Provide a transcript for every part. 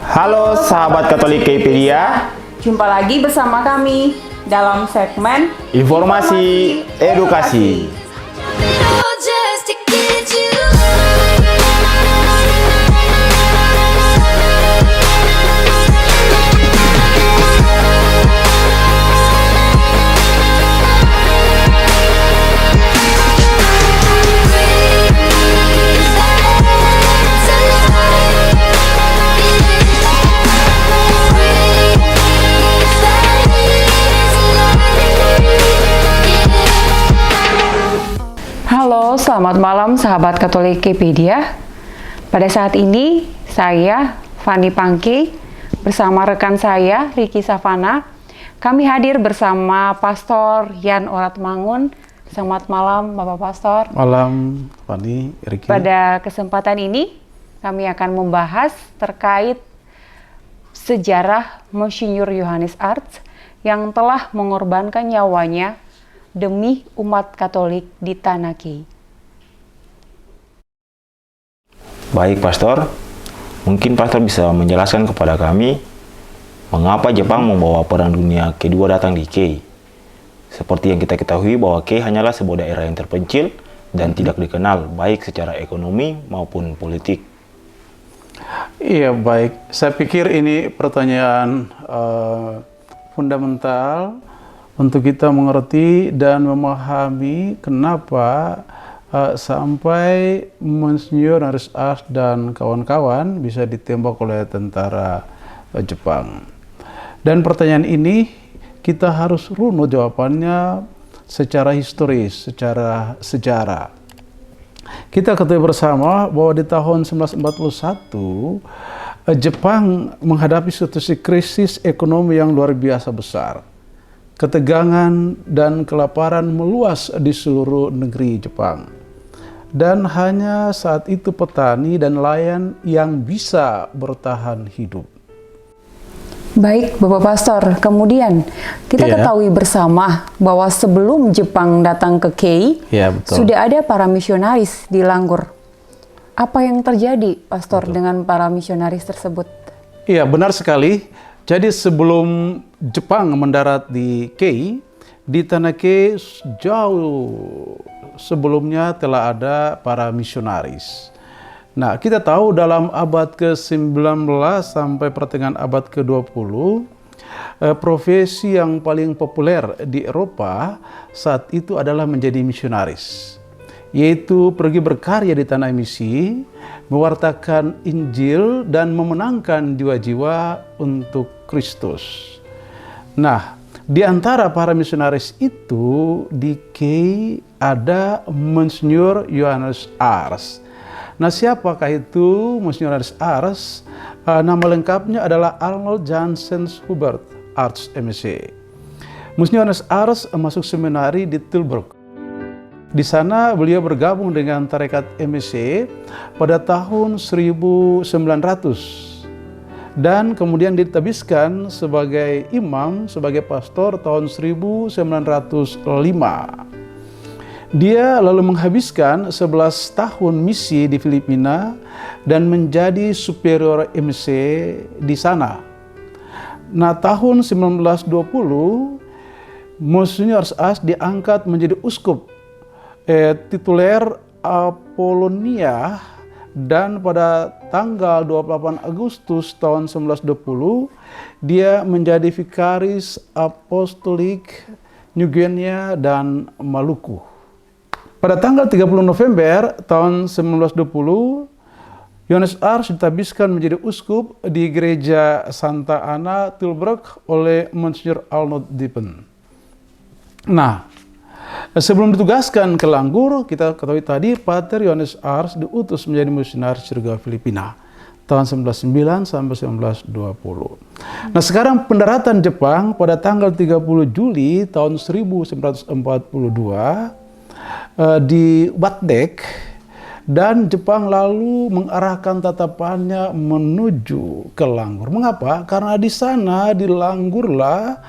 Halo sahabat Katolik Wikipedia, Jumpa lagi bersama kami dalam segmen informasi edukasi. Just to get you. Halo, selamat malam sahabat Katolik Wikipedia. Pada saat ini saya Fani Pangki bersama rekan saya Riki Savana. Kami hadir bersama Pastor Yan Oratmangun. Selamat malam Bapak Pastor. Malam Fani, Riki. Pada kesempatan ini kami akan membahas terkait sejarah Monsinyur Yohanes Arts yang telah mengorbankan nyawanya demi umat Katolik di Tanah Kei. Baik Pastor, mungkin Pastor bisa menjelaskan kepada kami mengapa Jepang membawa Perang Dunia Kedua datang di Kei. Seperti yang kita ketahui bahwa Kei hanyalah sebuah daerah yang terpencil dan tidak dikenal baik secara ekonomi maupun politik. Iya baik, saya pikir ini pertanyaan fundamental untuk kita mengerti dan memahami kenapa sampai Monsinyur Yohanes Arts dan kawan-kawan bisa ditembak oleh tentara Jepang. Dan pertanyaan ini kita harus runut jawabannya secara historis, secara sejarah. Kita ketahui bersama bahwa di tahun 1941 Jepang menghadapi situasi krisis ekonomi yang luar biasa besar. Ketegangan dan kelaparan meluas di seluruh negeri Jepang. Dan hanya saat itu petani dan nelayan yang bisa bertahan hidup. Baik, Bapak Pastor. Kemudian kita ketahui bersama bahwa sebelum Jepang datang ke Kei, sudah ada para misionaris di Langgur. Apa yang terjadi, Pastor, dengan para misionaris tersebut? Iya, benar sekali. Jadi sebelum Jepang mendarat di Kei, di Tanah Kei jauh sebelumnya telah ada para misionaris. Nah, kita tahu dalam abad ke-19 sampai pertengahan abad ke-20, profesi yang paling populer di Eropa saat itu adalah menjadi misionaris, yaitu pergi berkarya di tanah misi, mewartakan Injil dan memenangkan jiwa-jiwa untuk Kristus. Nah, di antara para misionaris itu di Kei ada Monsinyur Yohanes Arts. Nah, siapakah itu Monsinyur Yohanes Arts? Nama lengkapnya adalah Arnold Janssens Hubert Arts MSc. Monsinyur Yohanes Arts masuk seminari di Tilburg. Di sana beliau bergabung dengan tarekat MSc pada tahun 1900 dan kemudian ditabiskan sebagai imam, sebagai pastor tahun 1905. Dia lalu menghabiskan 11 tahun misi di Filipina dan menjadi superior MSc di sana. Nah, tahun 1920 Monsinyur Arts diangkat menjadi uskup tituler Apolonia, dan pada tanggal 28 Agustus tahun 1920 dia menjadi vikaris apostolik New Guinea dan Maluku. Pada tanggal 30 November tahun 1920 Yohanes Arts ditabiskan menjadi uskup di gereja Santa Ana Tilburg oleh Monsinyur Arnold Diepen. Nah, sebelum ditugaskan ke Langgur, kita ketahui tadi Pater Yohanes Arts diutus menjadi misionaris surga Filipina tahun 1909 sampai 1920. Nah, sekarang pendaratan Jepang pada tanggal 30 Juli tahun 1942 di Watdek, dan Jepang lalu mengarahkan tatapannya menuju ke Langgur. Mengapa? Karena di sana di Langgurlah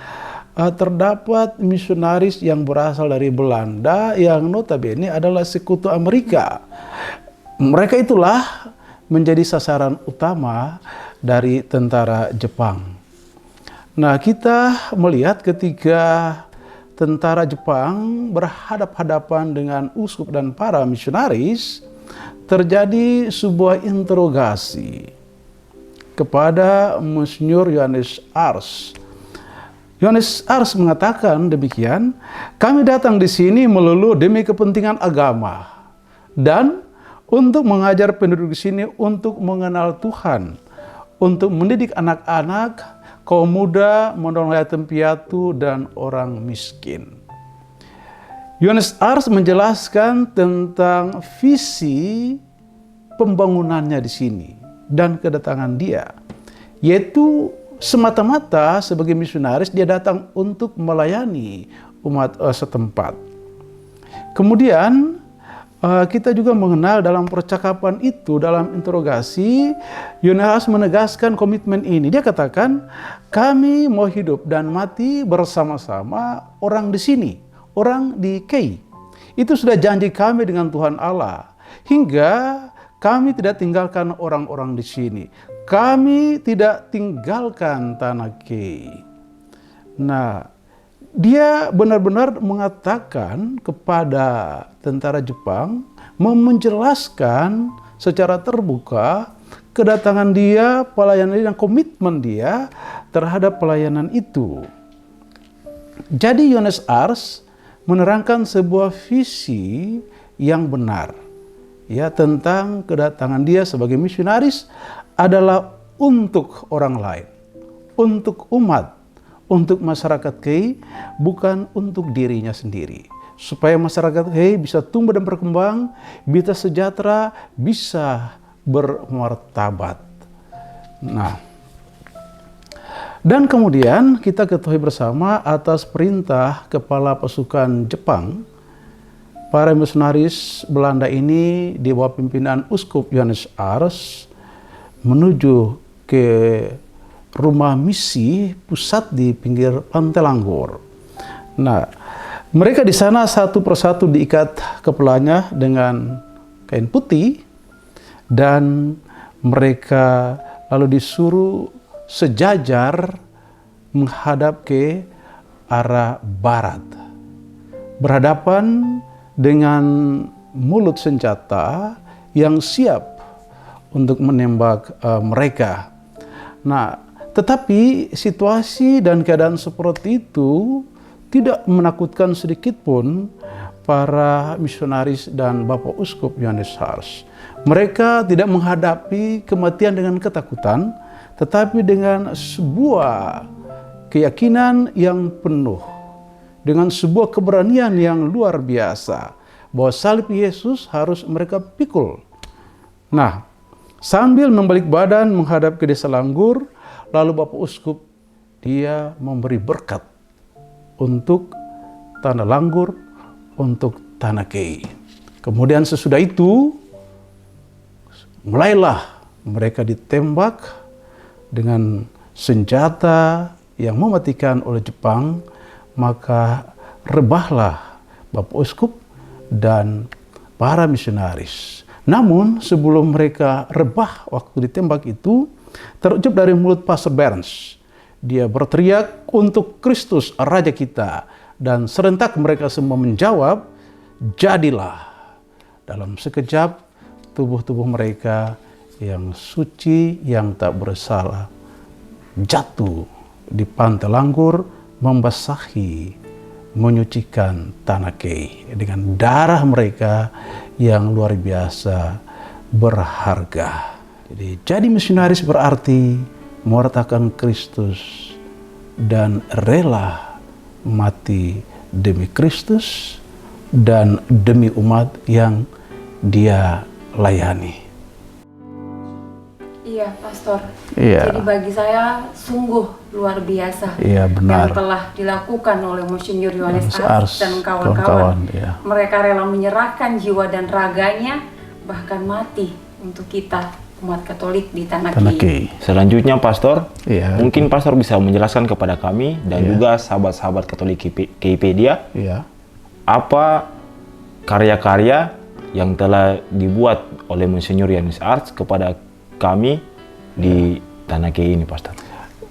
terdapat misionaris yang berasal dari Belanda yang notabene adalah sekutu Amerika. Mereka itulah menjadi sasaran utama dari tentara Jepang. Nah, kita melihat ketika tentara Jepang berhadap-hadapan dengan uskup dan para misionaris, terjadi sebuah interogasi kepada Monsignor Yohanes Ars. Yohanes Ars mengatakan demikian, kami datang di sini melulu demi kepentingan agama dan untuk mengajar penduduk di sini untuk mengenal Tuhan, untuk mendidik anak-anak, kaum muda, menolong yatim piatu dan orang miskin. Yohanes Ars menjelaskan tentang visi pembangunannya di sini dan kedatangan dia, yaitu semata-mata sebagai misionaris dia datang untuk melayani umat setempat. Kemudian kita juga mengenal dalam percakapan itu, dalam interogasi, Yohanes menegaskan komitmen ini. Dia katakan, kami mau hidup dan mati bersama-sama orang di sini, orang di Kei. Itu sudah janji kami dengan Tuhan Allah. Hingga kami tidak tinggalkan orang-orang di sini. Kami tidak tinggalkan tanah Kei. Nah, dia benar-benar mengatakan kepada tentara Jepang, menjelaskan secara terbuka kedatangan dia, pelayanan dia, dan komitmen dia terhadap pelayanan itu. Jadi Yohanes Ars menerangkan sebuah visi yang benar, ya, tentang kedatangan dia sebagai misionaris adalah untuk orang lain, untuk umat, untuk masyarakat Kei, bukan untuk dirinya sendiri. Supaya masyarakat Kei bisa tumbuh dan berkembang, bisa sejahtera, bisa bermartabat. Nah, dan kemudian kita ketahui bersama atas perintah kepala pasukan Jepang, para misionaris Belanda ini di bawah pimpinan Uskup Yohanes Ars menuju ke rumah misi pusat di pinggir Pantai Langgur. Nah, mereka di sana satu persatu diikat kepalanya dengan kain putih dan mereka lalu disuruh sejajar menghadap ke arah barat, berhadapan dengan mulut senjata yang siap untuk menembak mereka. Nah, tetapi situasi dan keadaan seperti itu tidak menakutkan sedikit pun para misionaris dan Bapak Uskup Yohanes Ars. Mereka tidak menghadapi kematian dengan ketakutan, tetapi dengan sebuah keyakinan yang penuh, dengan sebuah keberanian yang luar biasa, bahwa salib Yesus harus mereka pikul. Nah, sambil membalik badan menghadap ke desa Langgur, lalu Bapak Uskup dia memberi berkat untuk tanah Langgur, untuk tanah Kei. Kemudian sesudah itu, mulailah mereka ditembak dengan senjata yang mematikan oleh Jepang, maka rebahlah Bapak Uskup dan para misionaris. Namun sebelum mereka rebah waktu ditembak itu, terucap dari mulut Pastor Burns. Dia berteriak untuk Kristus Raja kita. Dan serentak mereka semua menjawab, jadilah. Dalam sekejap tubuh-tubuh mereka yang suci, yang tak bersalah, jatuh di Pantai Langgur, membasahi, menyucikan tanah Kei dengan darah mereka yang luar biasa berharga. Jadi misionaris berarti mewartakan Kristus dan rela mati demi Kristus dan demi umat yang dia layani. Iya, Pastor. Iya. Jadi bagi saya sungguh luar biasa. Iya, benar. Yang telah dilakukan oleh Monsignor Yohanes Yohanes Ars Ars, dan kawan-kawan, kawan-kawan. iya. Mereka rela menyerahkan jiwa dan raganya, bahkan mati untuk kita umat Katolik di tanah Tanah Kei. Kei. Selanjutnya, Pastor, Iya. mungkin Pastor bisa menjelaskan kepada kami dan juga sahabat-sahabat Katolik Keipedia, Iya. apa karya-karya yang telah dibuat oleh Monsignor Yohanes Ars kepada kami di Tanah Kei ini, Pastor?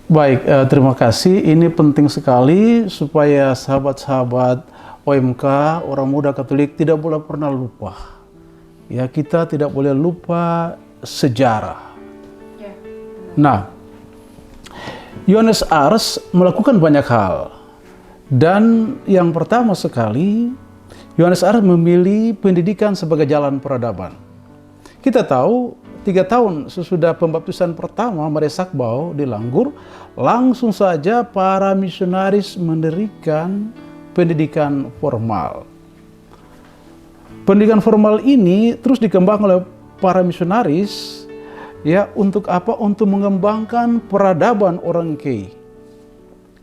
Baik, terima kasih. Ini penting sekali supaya sahabat-sahabat OMK, orang muda Katolik, tidak boleh pernah lupa. Ya, kita tidak boleh lupa sejarah. Nah, Yohanes Ars melakukan banyak hal. Dan yang pertama sekali, Yohanes Ars memilih pendidikan sebagai jalan peradaban. Kita tahu 3 tahun sesudah pembaptisan pertama Maria Sakbau di Langgur, langsung saja para misionaris mendirikan pendidikan formal. Pendidikan formal ini terus dikembangkan oleh para misionaris, ya, untuk apa? Untuk mengembangkan peradaban orang Kei.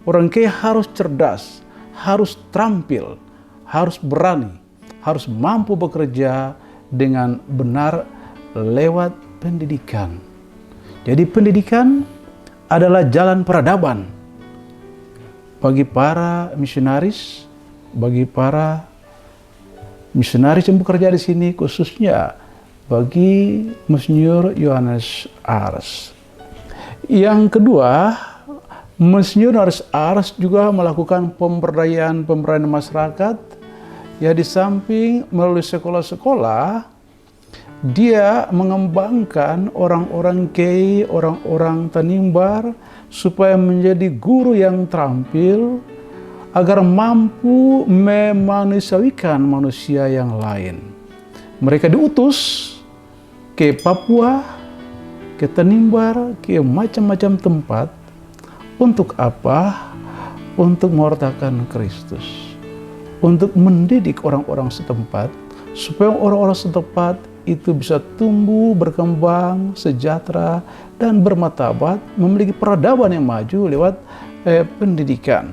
Orang Kei harus cerdas, harus terampil, harus berani, harus mampu bekerja dengan benar lewat pendidikan. Jadi pendidikan adalah jalan peradaban bagi para misionaris, bagi para misionaris yang bekerja di sini, khususnya bagi Monsinyur Yohanes Ars. Yang kedua, Monsinyur Yohanes Ars juga melakukan pemberdayaan masyarakat. Ya, di samping melalui sekolah-sekolah, dia mengembangkan orang-orang Kei, orang-orang Tanimbar, supaya menjadi guru yang terampil, agar mampu memanusiawikan manusia yang lain. Mereka diutus ke Papua, ke Tanimbar, ke macam-macam tempat. Untuk apa? Untuk mewartakan Kristus. Untuk mendidik orang-orang setempat, supaya orang-orang setempat itu bisa tumbuh, berkembang, sejahtera, dan bermartabat, memiliki peradaban yang maju lewat pendidikan.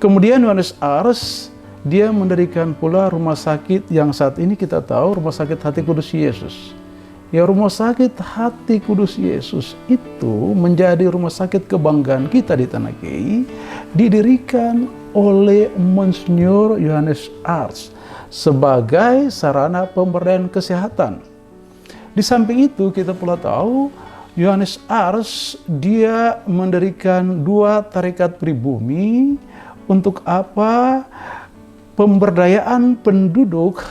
Kemudian Yohanes Ars, dia mendirikan pula rumah sakit yang saat ini kita tahu, Rumah Sakit Hati Kudus Yesus. Ya, Rumah Sakit Hati Kudus Yesus itu menjadi rumah sakit kebanggaan kita di Tanah Kei, didirikan oleh Monsinyur Yohanes Ars sebagai sarana pemberdayaan kesehatan. Di samping itu kita pula tahu Yohanes Ars dia mendirikan 2 tarekat pribumi. Untuk apa? Pemberdayaan penduduk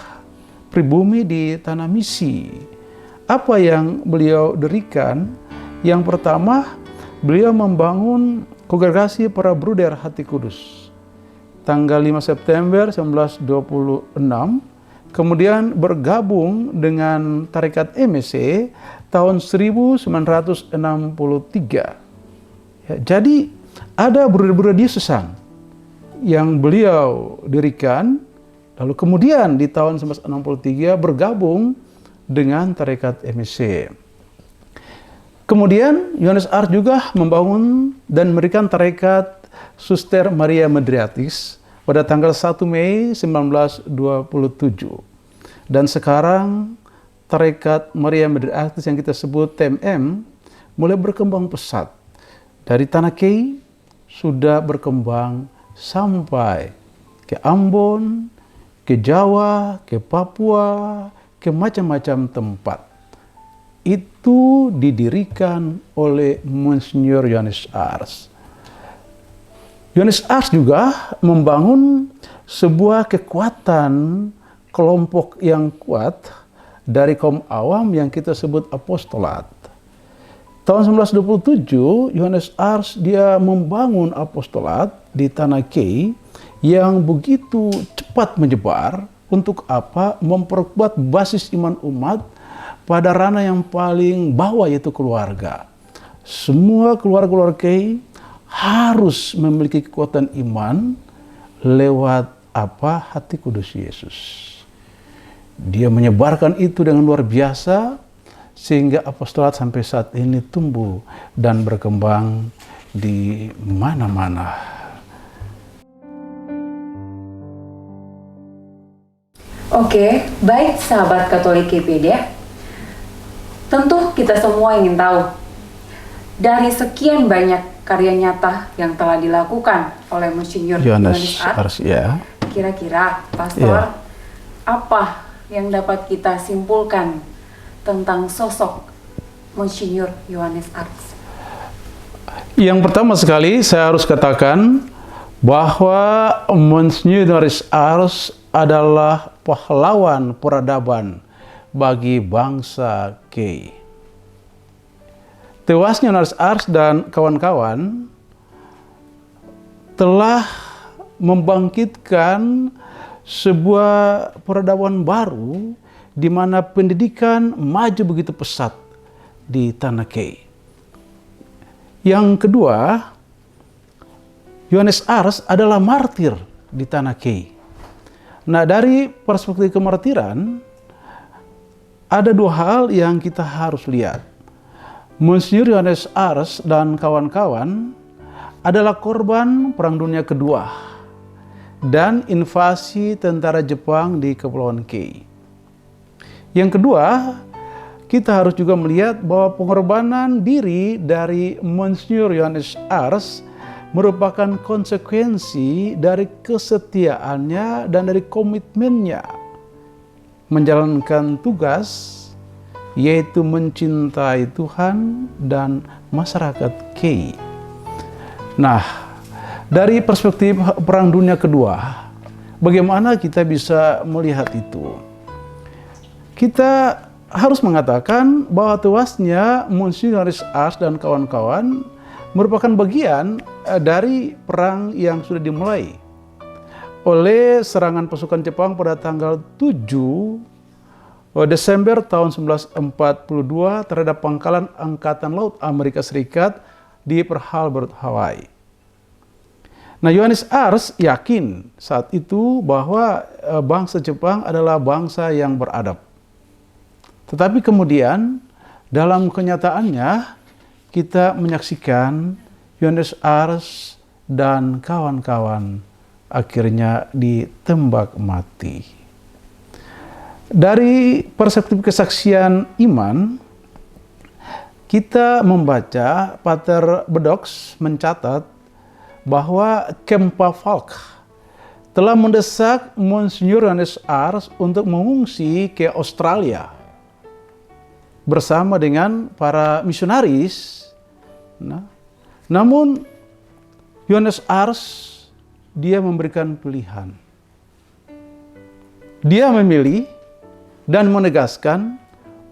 pribumi di tanah misi. Apa yang beliau dirikan? Yang pertama, beliau membangun kongregasi para bruder Hati Kudus. Tanggal 5 September 1926, kemudian bergabung dengan tarekat MSC tahun 1963. Ya, jadi ada bruder-bruder diocesan yang beliau dirikan, lalu kemudian di tahun 1963 bergabung dengan tarekat MSC. Kemudian Yohanes Ars juga membangun dan memberikan tarekat Suster Maria Medriatis pada tanggal 1 Mei 1927. Dan sekarang tarekat Maria Medriatis yang kita sebut TMM mulai berkembang pesat. Dari Tanah Kei sudah berkembang sampai ke Ambon, ke Jawa, ke Papua, ke macam-macam tempat. Itu didirikan oleh Monsinyur Yohanes Ars. Yohanes Ars juga membangun sebuah kekuatan kelompok yang kuat dari kaum awam yang kita sebut apostolat. Tahun 1927, Yohanes Ars dia membangun apostolat di Tanah Kei yang begitu cepat menyebar. Untuk apa? Memperkuat basis iman umat pada ranah yang paling bawah, yaitu keluarga. Semua keluarga Kei harus memiliki kekuatan iman lewat apa? Hati Kudus Yesus. Dia menyebarkan itu dengan luar biasa, sehingga apostolat sampai saat ini tumbuh dan berkembang di mana-mana. Oke, baik sahabat Katolik Wikipedia. Tentu kita semua ingin tahu, dari sekian banyak karya nyata yang telah dilakukan oleh Monsinyur Yohanes Ars, ya. Kira-kira, Pastor, apa yang dapat kita simpulkan tentang sosok Monsinyur Yohanes Ars? Yang pertama sekali saya harus katakan bahwa Monsignor Yohanes Ars adalah pahlawan peradaban bagi bangsa K. Tewasnya Yohanes Ars dan kawan-kawan telah membangkitkan sebuah peradaban baru di mana pendidikan maju begitu pesat di tanah K. Yang kedua, Yohanes Ars adalah martir di tanah K. Nah, dari perspektif kemartiran, ada dua hal yang kita harus lihat. Monsignor Yohanes Ars dan kawan-kawan adalah korban Perang Dunia Kedua dan invasi tentara Jepang di Kepulauan K. Yang kedua, kita harus juga melihat bahwa pengorbanan diri dari Monsignor Yohanes Ars merupakan konsekuensi dari kesetiaannya dan dari komitmennya menjalankan tugas, yaitu mencintai Tuhan dan masyarakat K. Nah, dari perspektif Perang Dunia Kedua, bagaimana kita bisa melihat itu? Kita harus mengatakan bahwa tewasnya Monsignor Yohanes Ars dan kawan-kawan merupakan bagian dari perang yang sudah dimulai oleh serangan pasukan Jepang pada tanggal 7 Desember tahun 1942 terhadap pangkalan Angkatan Laut Amerika Serikat di Pearl Harbor, Hawaii. Nah, Yohanes Ars yakin saat itu bahwa bangsa Jepang adalah bangsa yang beradab. Tetapi kemudian dalam kenyataannya kita menyaksikan Yohanes Ars dan kawan-kawan akhirnya ditembak mati. Dari perspektif kesaksian iman, kita membaca Pater Bedox mencatat bahwa Kempa Falk telah mendesak Monsignor Yohanes Ars untuk mengungsi ke Australia bersama dengan para misionaris. Namun Yohanes Ars dia memberikan pilihan. Dia memilih dan menegaskan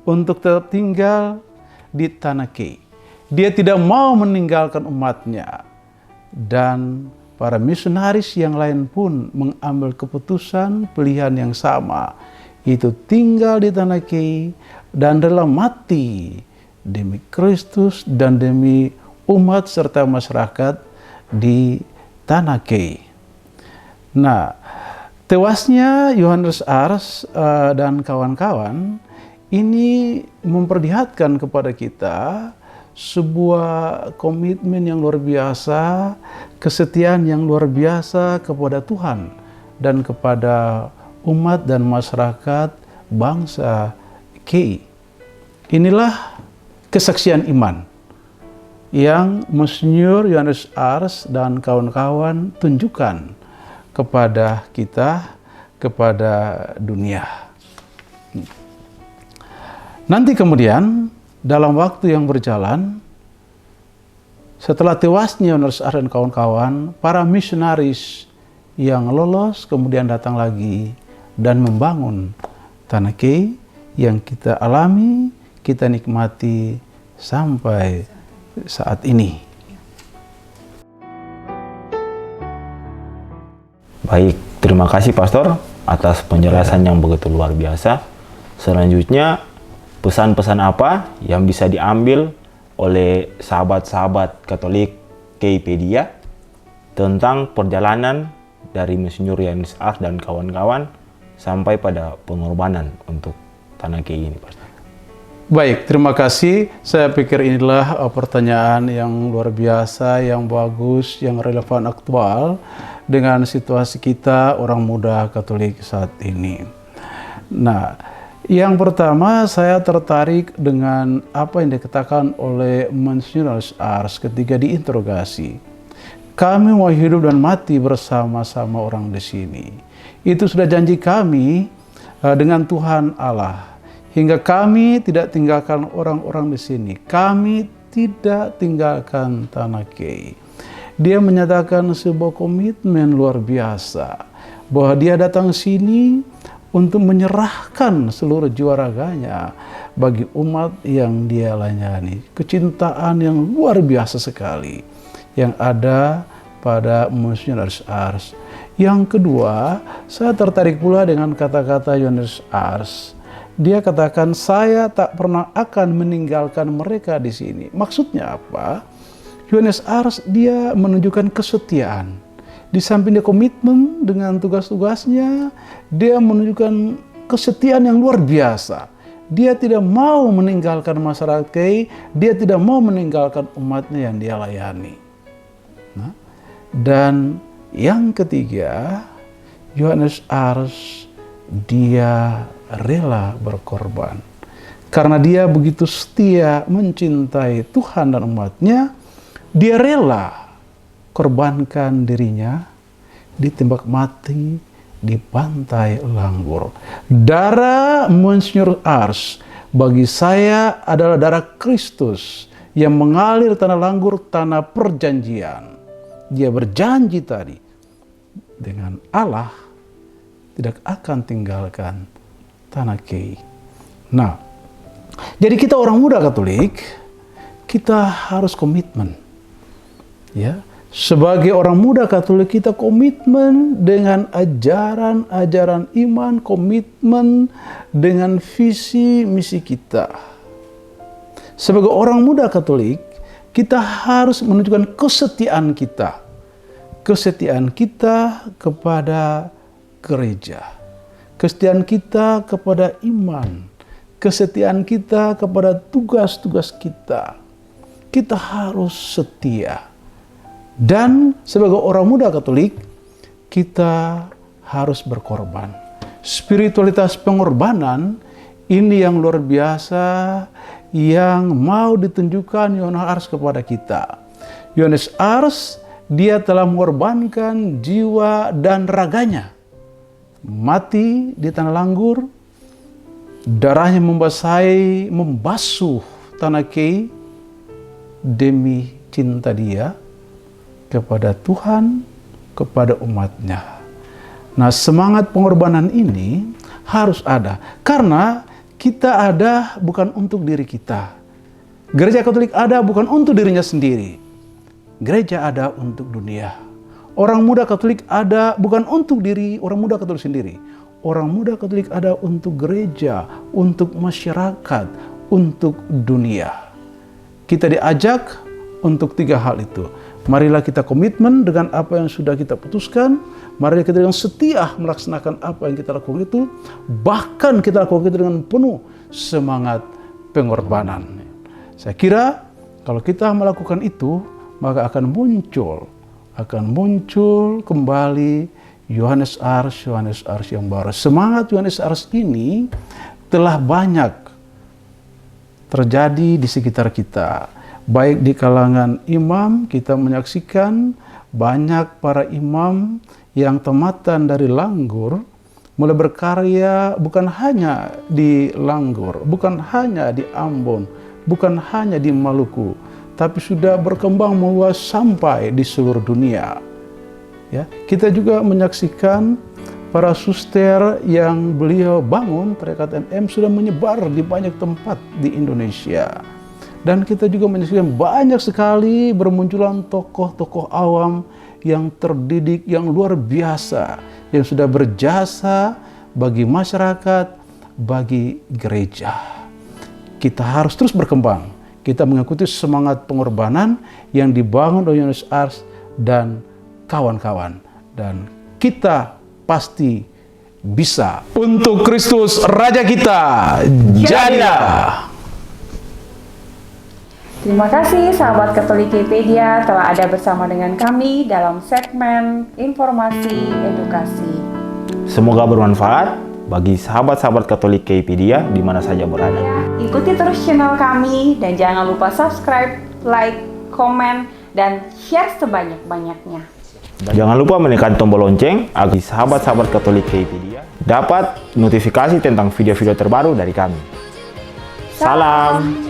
untuk tetap tinggal di tanah K. Dia tidak mau meninggalkan umatnya. Dan para misionaris yang lain pun mengambil keputusan pilihan yang sama, itu tinggal di tanah K dan rela mati demi Kristus dan demi umat serta masyarakat di tanah K. Nah, tewasnya Yohanes Ars dan kawan-kawan ini memperlihatkan kepada kita sebuah komitmen yang luar biasa, kesetiaan yang luar biasa kepada Tuhan dan kepada umat dan masyarakat bangsa K. Inilah kesaksian iman yang Monsignor Yohanes Ars dan kawan-kawan tunjukkan kepada kita, kepada dunia. Nanti kemudian dalam waktu yang berjalan, setelah tewasnya Yohanes Ars dan kawan-kawan, para misionaris yang lolos kemudian datang lagi dan membangun tanah K yang kita alami, kita nikmati sampai saat ini. Baik, terima kasih Pastor atas penjelasan yang begitu luar biasa. Selanjutnya, pesan-pesan apa yang bisa diambil oleh sahabat-sahabat Katolik Kpedia tentang perjalanan dari Monsignor Yohanes Ars dan kawan-kawan sampai pada pengorbanan untuk tanah K ini, Pastor? Baik, terima kasih. Saya pikir inilah pertanyaan yang luar biasa, yang bagus, yang relevan, aktual dengan situasi kita orang muda Katolik saat ini. Nah, yang pertama saya tertarik dengan apa yang dikatakan oleh Monsignor Yohanes Ars ketika diinterogasi. Kami mau hidup dan mati bersama-sama orang di sini. Itu sudah janji kami dengan Tuhan Allah. Hingga kami tidak tinggalkan orang-orang di sini. Kami tidak tinggalkan tanah Kei. Dia menyatakan sebuah komitmen luar biasa bahwa dia datang sini untuk menyerahkan seluruh jiwa raganya bagi umat yang dia layani. Kecintaan yang luar biasa sekali yang ada pada Monsignor Ars. Yang kedua, saya tertarik pula dengan kata-kata Yohanes Ars. Dia katakan, saya tak pernah akan meninggalkan mereka di sini. Maksudnya apa? Yohanes Ars dia menunjukkan kesetiaan. Di samping dia komitmen dengan tugas-tugasnya, dia menunjukkan kesetiaan yang luar biasa. Dia tidak mau meninggalkan masyarakat Kei, dia tidak mau meninggalkan umatnya yang dia layani. Nah, dan yang ketiga, Yohanes Ars dia rela berkorban. Karena dia begitu setia mencintai Tuhan dan umatnya, dia rela korbankan dirinya ditembak mati di pantai Langgur. Darah Monsignor Ars bagi saya adalah darah Kristus yang mengalir tanah Langgur, tanah perjanjian. Dia berjanji tadi dengan Allah tidak akan tinggalkan tanah Kei. Nah, jadi kita orang muda Katolik, kita harus komitmen. Ya, sebagai orang muda Katolik kita komitmen dengan ajaran-ajaran iman, komitmen dengan visi misi kita. Sebagai orang muda Katolik, kita harus menunjukkan kesetiaan kita. Kesetiaan kita kepada gereja. Kesetiaan kita kepada iman. Kesetiaan kita kepada tugas-tugas kita. Kita harus setia. Dan sebagai orang muda Katolik, kita harus berkorban. Spiritualitas pengorbanan ini yang luar biasa yang mau ditunjukkan Yohanes Ars kepada kita. Yohanes Ars, dia telah mengorbankan jiwa dan raganya. Mati di tanah Langgur, darahnya membasuh tanah Kei demi cinta dia kepada Tuhan, kepada umatnya. Nah, semangat pengorbanan ini harus ada. Karena kita ada bukan untuk diri kita. Gereja Katolik ada bukan untuk dirinya sendiri. Gereja ada untuk dunia. Orang muda Katolik ada bukan untuk diri orang muda Katolik sendiri. Orang muda Katolik ada untuk gereja, untuk masyarakat, untuk dunia. Kita diajak untuk 3 hal itu. Marilah kita komitmen dengan apa yang sudah kita putuskan. Marilah kita dengan setia melaksanakan apa yang kita lakukan itu. Bahkan kita lakukan itu dengan penuh semangat pengorbanan. Saya kira kalau kita melakukan itu, maka akan muncul kembali Yohanes Ars yang baru. Semangat Yohanes Ars ini telah banyak terjadi di sekitar kita. Baik di kalangan imam, kita menyaksikan banyak para imam yang tamatan dari Langgur mulai berkarya bukan hanya di Langgur, bukan hanya di Ambon, bukan hanya di Maluku, tapi sudah berkembang meluas sampai di seluruh dunia. Ya, kita juga menyaksikan para suster yang beliau bangun, Tarekat MM sudah menyebar di banyak tempat di Indonesia. Dan kita juga menyaksikan banyak sekali bermunculan tokoh-tokoh awam yang terdidik, yang luar biasa, yang sudah berjasa bagi masyarakat, bagi gereja. Kita harus terus berkembang. Kita mengikuti semangat pengorbanan yang dibangun oleh Yohanes Ars dan kawan-kawan. Dan kita pasti bisa. Untuk Kristus Raja kita, jadilah! Terima kasih sahabat Katolik Wikipedia telah ada bersama dengan kami dalam segmen informasi edukasi. Semoga bermanfaat bagi sahabat-sahabat Katolik Wikipedia di mana saja berada. Ikuti terus channel kami dan jangan lupa subscribe, like, komen, dan share sebanyak-banyaknya. Jangan lupa menekan tombol lonceng agar sahabat-sahabat Katolik Wikipedia dapat notifikasi tentang video-video terbaru dari kami. Salam!